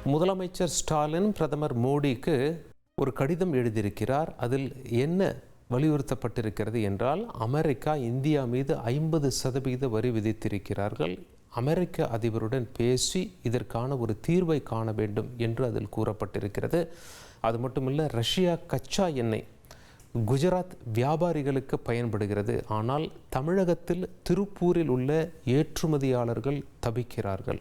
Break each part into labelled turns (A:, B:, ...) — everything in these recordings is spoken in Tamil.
A: முதலமைச்சர் ஸ்டாலின் பிரதமர் மோடிக்கு ஒரு கடிதம் எழுதியிருக்கிறார். அதில் என்ன வலியுறுத்தப்பட்டிருக்கிறது என்றால், அமெரிக்கா இந்தியா மீது 50% வரி விதித்திருக்கிறார்கள். அமெரிக்க அதிபருடன் பேசி இதற்கான ஒரு தீர்வை காண வேண்டும் என்று அதில் கூறப்பட்டிருக்கிறது. அது மட்டுமில்லை, ரஷ்யா கச்சா எண்ணெய் குஜராத் வியாபாரிகளுக்கு பயன்படுகிறது. ஆனால் தமிழகத்தில் திருப்பூரில் உள்ள ஏற்றுமதியாளர்கள் தவிக்கிறார்கள்.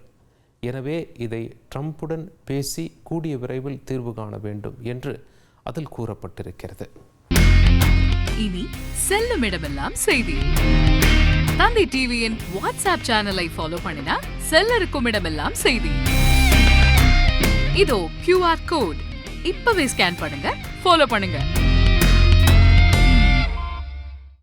A: எனவே இதை ட்ரம்புடன் பேசி கூடிய விரைவில் தீர்வு காண வேண்டும் என்று அதில் கூறப்பட்டிருக்கிறது.
B: இனி செல்லும் இடமெல்லாம் செய்தி. தந்தை டிவியின் வாட்ஸ்அப் சேனலை ஃபாலோ பண்ணினா செல்லருக்கும் இடமெல்லாம் செய்தி. இதோ QR கோட் இப்பவே ஸ்கேன் பண்ணுங்க, ஃபாலோ பண்ணுங்க.